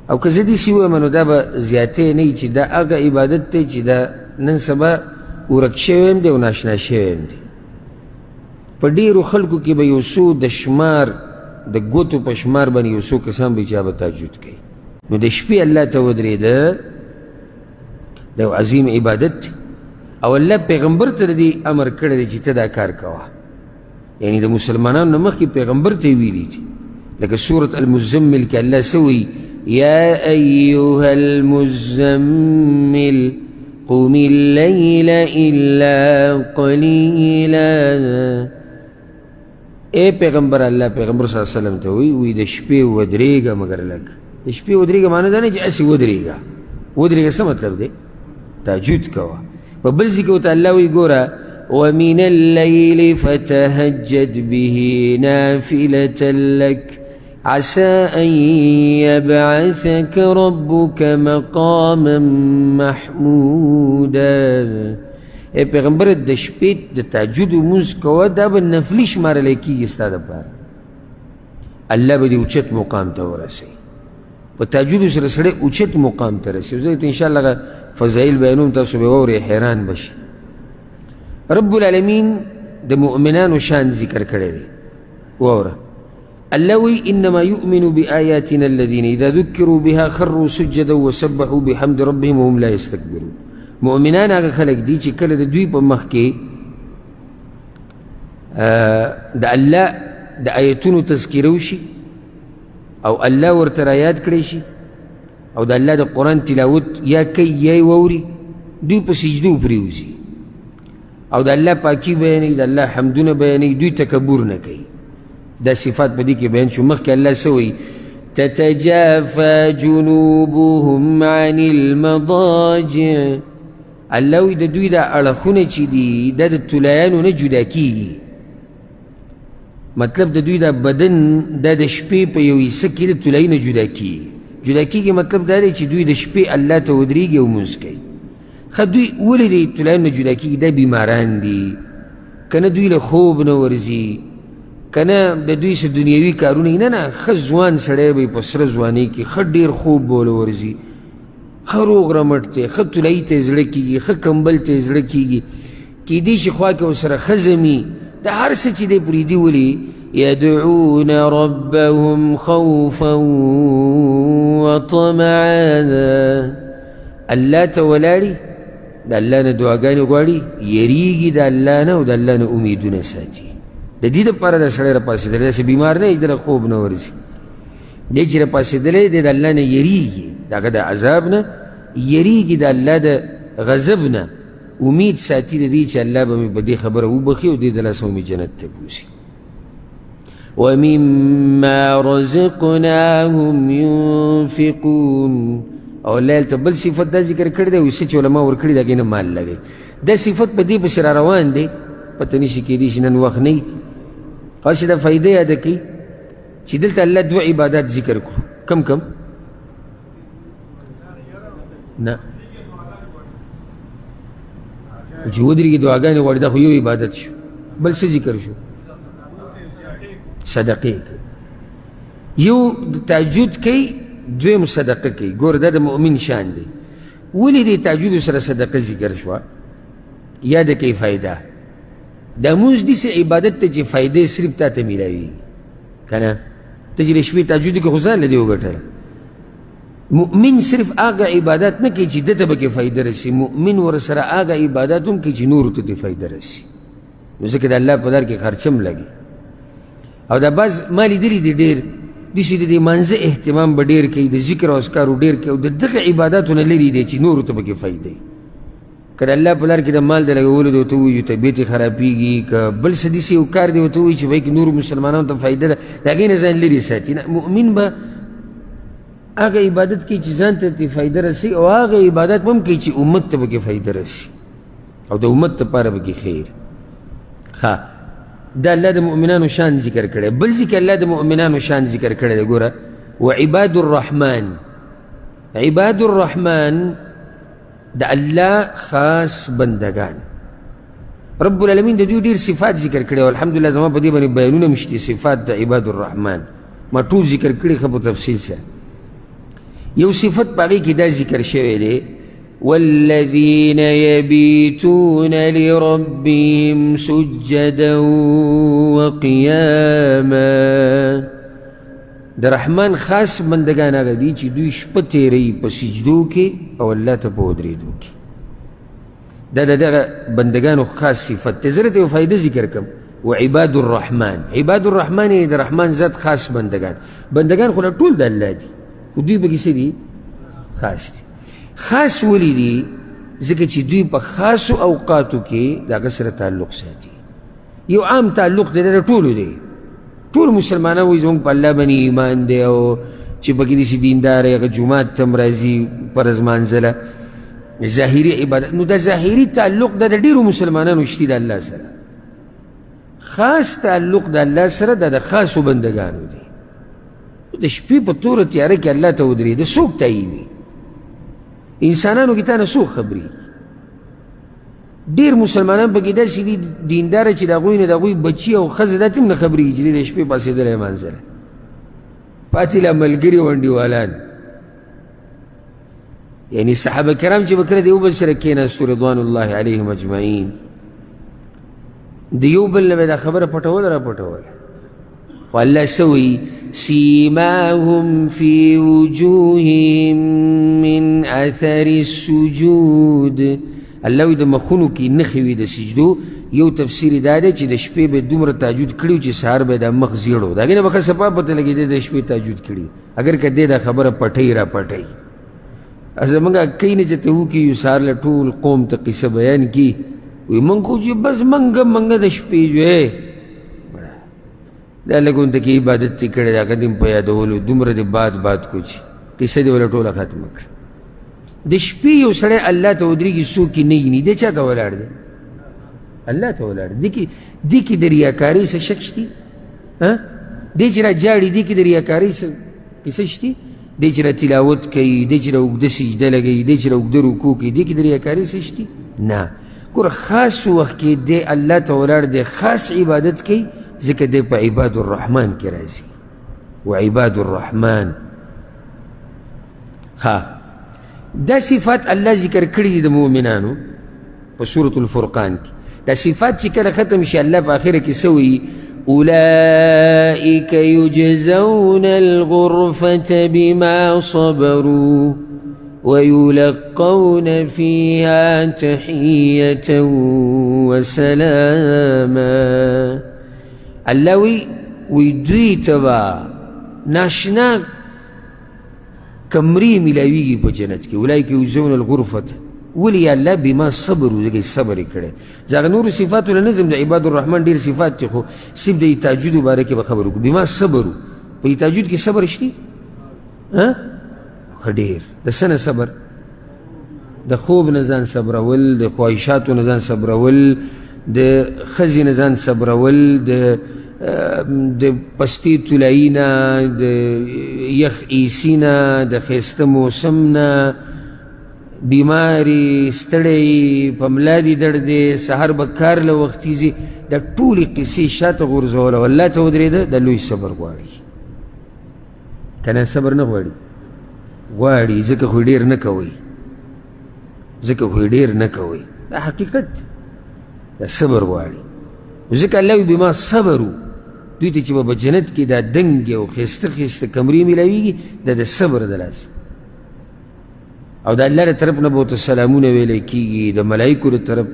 او که زه داسې ووایم نو دا به زیاتې نه وي چې دا هغه عبادت دی چې دا نن سبا ورک شوی هم دی او ناشنا شوی هم دی. په ډېرو خلکو کې به یو څو د شمار د ګوتو په شمار باندې یو څو کسان به چا به تهجد کوي. نو د شپې الله ته ودرېده دا یو عظیم عبادت دی او الله پیغمبر ته د دې امر کړی دی چې ته دا کار کوه. یعنی د مسلمانانو نه مخکې پیغمبر ته یې ویلي دي. لکه سورة المزمل کې الله څه وایي يا أيها المزمل قم الليل إلا قليلا. اے پیغمبر الله پیغمبر صلی الله علیه وسلم ته وی د شپې ودرېږه مګر لږ. د شپې ودرېږه معنی دا نه چې هسې ودرېږه. ودرېږه څه مطلب دی؟ تهجد کوه. په بل ځای کې ورته الله وی ګوره ومن الليل فتهجد به نافلة لك عسى أن يبعثك ربك مقاما محمودا. اے پیغمبر د شپې د تهجد لمونځ کوه دا به نفلي شمارلی کېږي ستا دپاره. الله به دې اوچت مقام ته ورسوي. په تهجد سره سړی اوچت مقام ته رسي. زه ته انشاءالله فضایل بیانوم تاسو به واورئ حیران بشي. رب العالمین د مؤمنانو شان ذکر کړی دی. واوره الله وی انما يؤمن بآياتنا الذين اذا ذكروا بها خروا سجدا وسبحوا بحمد ربهم وهم لا يستكبرون. مؤمنان هغه خلک دي چې کله د دوی په مخ کې د الله د آیتونو تذکیره وشي او الله ورته رایاد کړی شي او د الله د قرآن تلاوت یا کوي یا یې واوري دوی په سجدو پرېوځي او د الله پاکي بیانوي د الله حمدونه بیانوي دوی تکبر نه کوي. دا صفات په دې کې بیان شو. مخکې الله څه وایي تتجافى جنوبهم عن المضاجع. الله وایي د دوی دا اړخونه چې دي دا د طلایانو نه جدا کېږي. مطلب د دوی دا بدن دا د شپې په یو حصه کې د طلایي نه جدا کېږي. جدا کېږي مطلب دا دی چې دوی د شپې الله ته ودرېږي او لمونځ کوي. ښه دوی ولې د طلایانو نه جدا کېږي؟ دا بیماران دي که نه دوی له خوب نه ورځي که نه د دوی څه دنیوي کارونه نه نه ښه ځوان سړی به یې په سره ځوانۍ کې ښه ډېر خوب به وله ورځي ښه روغ رمټ دی ښه طلایي ته یې زړه کېږي ښه کمبل ته یې زړه کېږي کېدای شي خوا کې ورسره ښځه مي د هر څه چې دی پرېږدي ولې يدعون ربهم خوفا وطمعا. الله ته ولاړي د الله نه دعاګانې غواړي یریږي د الله نه او د الله نه امیدونه ساتي. د دې دپاره دا سړی راپاڅېدلی داسې بیمار نه دی د خوب نه ورځي دی چې راپاڅېدلی دی د الله نه یریږي د هغه د عذاب نه یریږي د الله د غضب نه امید ساتي د دې چې الله به مې په دې خبره وبخي او دې د لاسه مې جنت ته بوځي. ومما رزقناهم ينفقون. او الله هلته بل صفت دا ذکر کړی دی څه چې علما ورکړي د هغې نه مال لګوي. دا صفت په دې پسې را روان دی پته نشي کېدای شي نن وخت نه وي. خاصې دا فایده یاده کړئ چې دلته الله دوه عبادات ذکر کړو. کم کم؟ نه چې ودرېږي دعاګانې غواړي دا خو یو عبادت شو. بل څه ذکر شو؟ صدقې کوي. یو تهجد کوي دویم صدقه کوي. ګوره دا د مؤمن شان دی. ولې د تهجد سره صدقه ذکر شوه یا د کوي فایده؟ دا لمونځ داسې عبادت ته چې فایدې صرف تا ته میلاویږي که نه ته چې د شپې تهجد کې خو ځان له دې وګټله. مؤمن صرف هغه عبادت نه کوي چې ده ته به کې فایده رسي. مؤمن ورسره هغه عبادت هم کوي چې نورو ته دې فایده رسي. نو ځکه د الله په لار کې خرچه هم لګي. او دا بعض ما لیدلي دي ډېر داسې د دې مانځه اهتمام به ډېر کوي د ذکر او اذکارو ډېر کوي او د دغه عباداتو نه لرې دی چې نورو ته به کې فایده وي. که د الله په لار کې د مال د لګولو دی ورته ووایي چې طبیعت یې خرابېږي که بل څه داسې یو کار دی ورته ووایي چې بهکې نورو مسلمانانو ته فایده ده د هغې نه ځان لرې ساتي. نه مؤمن به هغه عبادت کوي چې ځان ته ترې فایده رسي او هغه عبادت به هم کوي چې امت ته به کې فایده رسي او د امت دپاره به کې خیر. ښه دا الله د مؤمنانو شان ذکر کړی. بل ځای کې الله د مؤمنانو شان ذکر کړی دی. ګوره وعباد الرحمن. عباد الرحمن د الله خاص بندگان. رب العالمین د دوی ډېر صفات ذکر کړي او الحمدلله زما په دې باندې بیانونه مشتي صفات د عباد الرحمن ما ټول ذکر کړي ښه په تفصیل سره. یو صفت پاگئی کی دا ذکر شوی دے والذین یبیتون لربهم سجدا وقیاما. د رحمان خاص بندگان آگا دی چی دوی شپه تیری په سجدو کې او اللہ تا په ودریدو کې. دا بندگانو خاص صفت تے. ضرورت و فائدہ ذکر کم. وعباد الرحمن، عباد الرحمن یعنی دا رحمان ذات خاص بندگان. بندگان خود طول دا اللہ دی، دوی با کسی دی خاص دی. خاص ولی دی ذکر چی دوی پا خاص اوقاتو کی دا قصر تعلق ساتی. یو عام تعلق دے دا طولو دے. طول مسلمانہ ہوئی زمان پا اللہ بنی ایمان دے او چی پا کسی دیندار ہے اگر جماعت تم رازی پر از منزلہ ظاہری عبادت. نو دا ظاہری تعلق دا دیرو مسلمانانو اشتی دا اللہ سر. خاص تعلق دا اللہ سر دا خاص بندگانو دے. دا شپی پا طور تیارے کہ اللہ تا ادری دا سوک تاییوی انسانانو کی تانا سوک خبری. دیر مسلمانان پا کی دا سی دیندار چی دا غوی دا غوی بچی او خز دا تم نخبری جلی دا شپی پاسی دل منزل پاتی لا ملگری وندی والان. یعنی صحابہ کرام چی بکر دیو بل سرکین استو رضوان اللہ علیہم اجمعین دیو بل نبی دا خبر پتول را پتول. واللہ سوئی سیماہم فی وجوہم من اثر السجود. اللہ وی دا مخونو کی نخوی دا سجدو. یو تفسیر داده چی دا شپی بے دومر تاجود کریو چی سہار بے دا مخ زیڑو دا گینا بخوا سپا پتا لگی دا شپی تاجود کریو اگر که دے دا خبر پتائی را پتائی. از منگا کئی نجتے ہو کی یو سہار لطول قوم تا قصہ بیان کی وی منگو جو بس منگا دا شپی جو ہے دا لگون تا کی عبادت تی کردے دا قدم پیا دولو دومر دے بات کچھ قصہ دے والا طولا ختم کر. دا شپی یو سڑے اللہ تا ادری کی سو کی نئی دے چاہتا والار دے اللہ تا والار دی کی دریاکاری سے شکش تی دی چرا جاڑی دی کی دریاکاری سے کسش تی دی چرا تلاوت کئی دی چرا اگدہ سجدہ لگئی دی چرا اگدہ رکو کئی دی کی دریاکاری سے شتی نا. کور خاص وقت کے دے اللہ تا والار دے خاص عبادت کئی ذکر دے پا عباد الرحمن کی رازی وعباد الرحمن. دا صفات اللہ ذکر کردی دا مومنانو پا سورة الفرقان کی. دا صفات چکر ختم شی اللہ پا آخر کی سوئی اولئیک یجزون الغرفة بما صبروا ويلقون فيها تحية وسلاما. اللہ وی دوی تبا ناشنا کمری ملاویگی پا جنت کی. اولئیک یجزون الغرفة ولی اللہ بما صبرو زگئی صبر کڑے. زاگر نور صفاتو لنظم دا عباد الرحمن دیر صفات تی خو سب دا تاجدو بارکی بخبرو کو بما صبرو پا تاجد کی صبر اشتی خدیر دا سن صبر دا خوب نزان صبرول دا خواهشاتو نزان صبرول دا خزی نزان صبرول دا پستی تولائینا دا یخ ایسینا دا خیست موسمنا بیماری ستڑی پملادی دردے سہر بکار لوقتیزی دا طولی قصی شاعت غرزولا واللہ تا ادری دا لوی صبر گواری کنا صبر نگواری گواری ذکر خوی دیر نکوی دا حقیقت دا صبر گواری ذکر اللہ بما صبرو دویتی چی بابا جنت کی دا دنگ و خیست کمری ملاویگی دا صبر دلاس او دا اللہ را طرف نبوت سلامون ویلے کی گی دا ملائکو را طرف